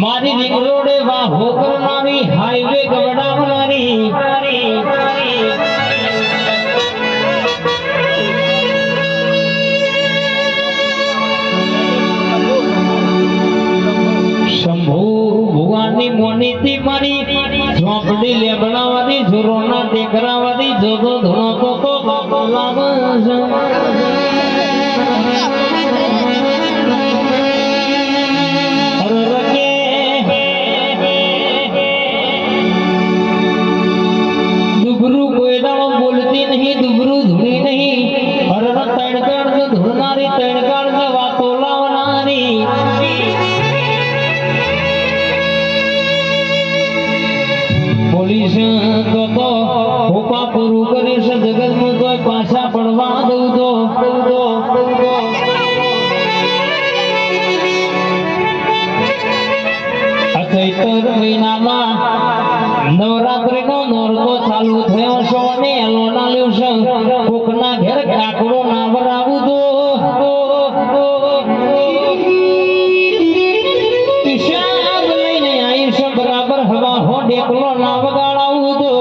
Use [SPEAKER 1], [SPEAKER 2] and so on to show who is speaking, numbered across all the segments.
[SPEAKER 1] મારી દીકરોડે વાહો કરનારી હાઈવે ગવડાવનારી શંભુ ભગવાનની મોનીથી મારી ઝોપડી લેબડાવાળી ઝુરોના ટેકરાવાળી જોજો ધૂણો તો લાવે પોલીસ તો હોપા પૂરું કરીશ જગતમાં તો પાછા પડવા દઉં તો ચૈત્ર મહિનામાં નવરાત્રીનો નોરતો ચાલુ થયો છે અને એલોના લેવશે કોકના ઘેર કાકડો ના બરાવું તો હિસાબ લઈને આવીશ બરાબર હવા હો ડેકલો ના વગાડાવું તો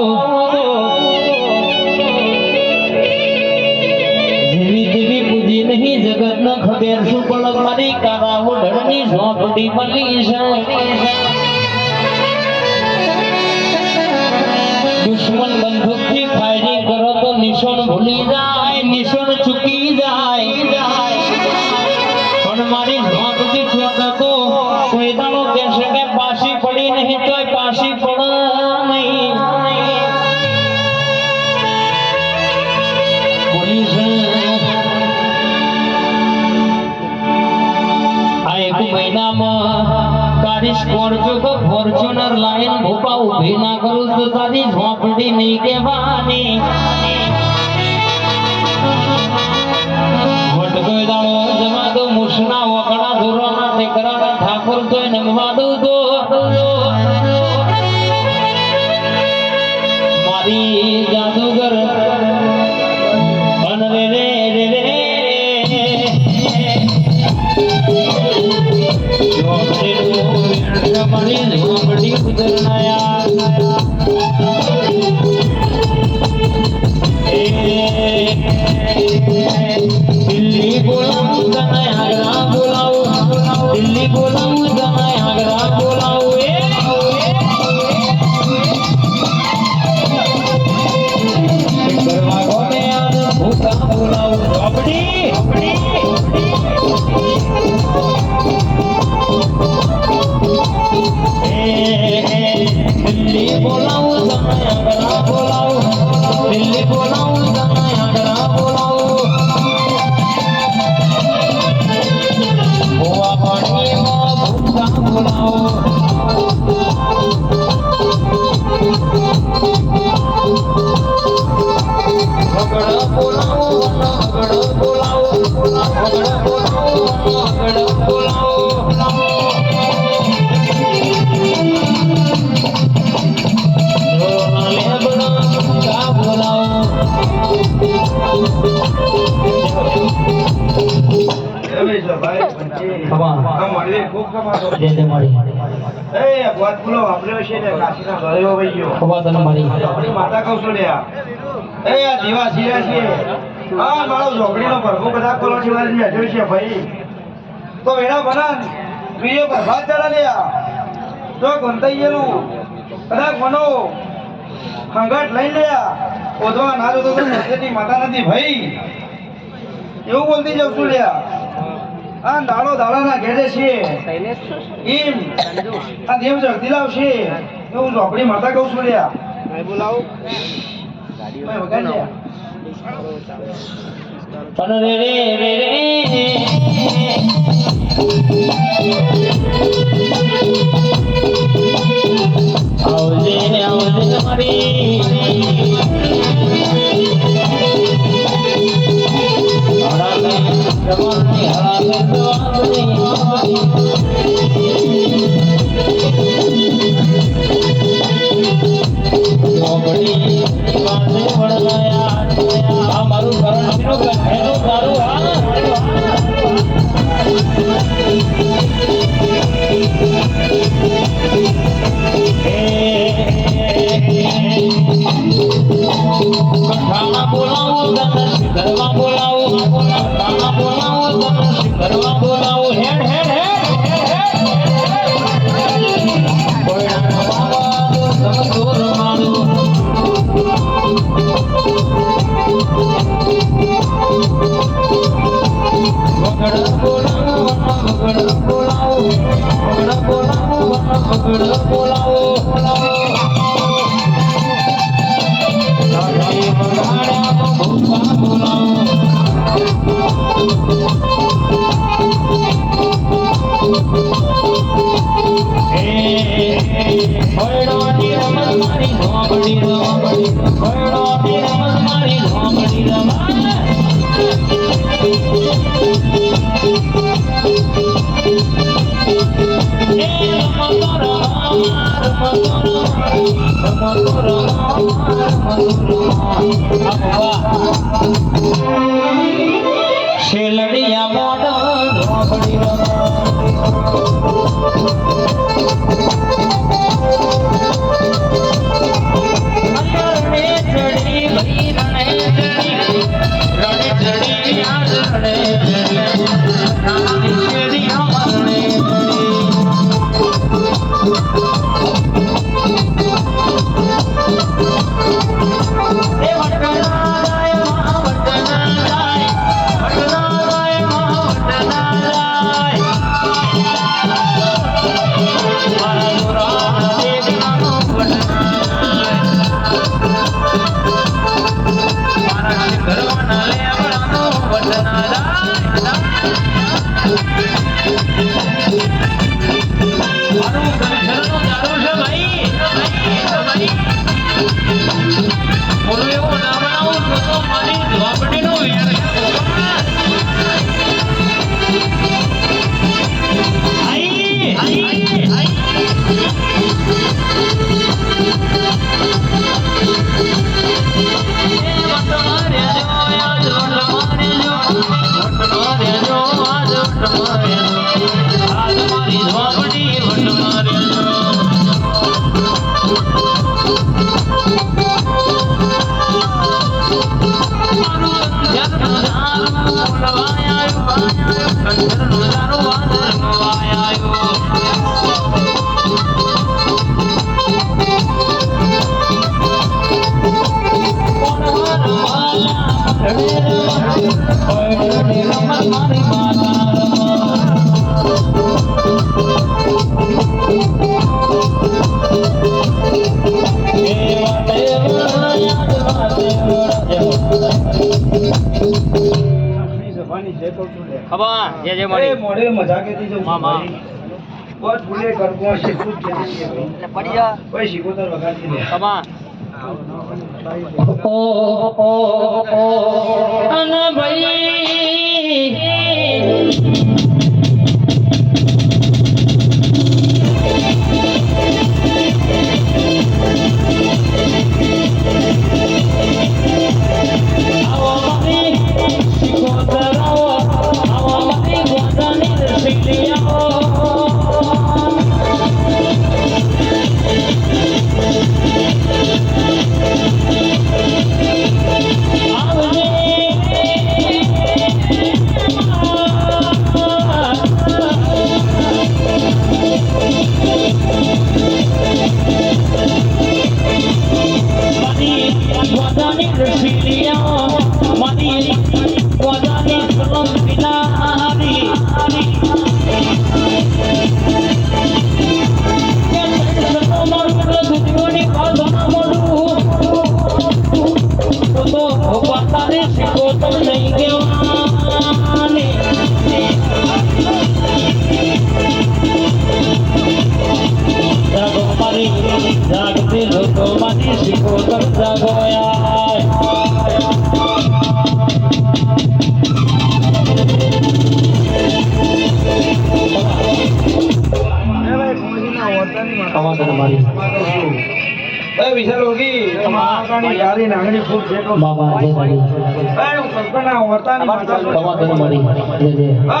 [SPEAKER 1] જેવી તેવી પૂજી નહીં જગત ન ખબર શું પલક મારી કારાઓ ઢળની ઝોપડી મળી છે દુશ્મન બંદૂકથી ફાયરિંગ કરો તો નિશાન ભૂલી જાય નિશાન ચૂકી જાય પણ મારી ઝોપડી છોકર તો કોઈ દાડો કહેશે કે પાછી પડી નહીં તો પાછી પડ નહીં પોલીસ આ એક મહિનામાં તારી સ્કોર્પિયો ફોર્ચ્યુનર લાઈન ભોપા ઉભી ના કરું તો તારી ઝોપડી નહીં કહેવાની વટકોઈ દાડો જવા દો મુસના વકડા ધોરવાના ટેકરાના ઠાકોર તો નમવા દઉં તો મારી જાદુગર અન રે રે રે રે મારી ઝોપડી ઉતરનાયા દિલ્હી બોલાવું તને આગ્રા બોલાવું દિલ્હી બોલાવું તને આગ્રા બોલાવું કરવા ગોને આજ ભૂખા બોલાવું ઝોપડી દિલ્હી બોલાવું તને આગ્રા બોલાવું દિલ્હી બોલાવું તને આગ્રા બોલાવું ગોવા પાણીમાં ભૂખા બોલાવું વગડ બોલાવું વગડ બોલાવું વગડ બોલાવું વગડ બોલાવું
[SPEAKER 2] માતા કૌશલ્યા એ આ દીવા સિરા છે આ મારો ઝોપડીનો પ્રભુ બધા કોલો શિવાજી બેઠો છે ભાઈ તો એના બના પ્રિય પ્રભાત ચડા લ્યા તો ગંતૈયેલું કદાચ મનો હંગાટ લઈ લ્યા ઓધવા ના જો તો મસ્જિદની માતા નથી ભાઈ એવું બોલતી જાઉં છું લ્યા આ દાડો દાડાના ઘેડે છે એમ આ દેવ જગતી લાવશે હું ઝોપડી માતા કહું છું લ્યા બોલાવું
[SPEAKER 1] પણ રે રે રે રે આવજે આવજે મારી જવાની હળા કરવાની આ મારું કરણસિંહનું કન્યાનું તારું કઠાણા બોલાવું તને શિખરમાં બોલાવું કઠાણા બોલાવું તને શિખરમાં બોલાવું હેડ હેડ હેડ કોયડાના બાબા સમસૂર મારું મગડ બોલાવું મગડ બોલાવું મગડ બોલાવું મગડ બોલાવું રાજી મગાડ્યા તો ભૂપા બોલાવું ભૈરવની રમત મારી ધોબડી રમણી ભૈરવની રમત મારી ધોબડી શેલડિયા મોડલ ધોબડી મોડે મજા કેતી જવું મામા બસ ભૂલે કરકો શીખું જ છે એટલે પડી જા કોઈ શીખોતર વગાડી દે મામા ઓ અન ભાઈ જાગતી લોકો માંથી શીખો કરતા ગોયા વિશાલ હોગી
[SPEAKER 2] માતાની યારી નાંગણી ફૂલ છે કહું છું.
[SPEAKER 1] બાબા જય મારી
[SPEAKER 2] એ હું કલ્પના વર્તાની માતા છું.
[SPEAKER 1] તમા કરી મારી જય જય
[SPEAKER 2] હા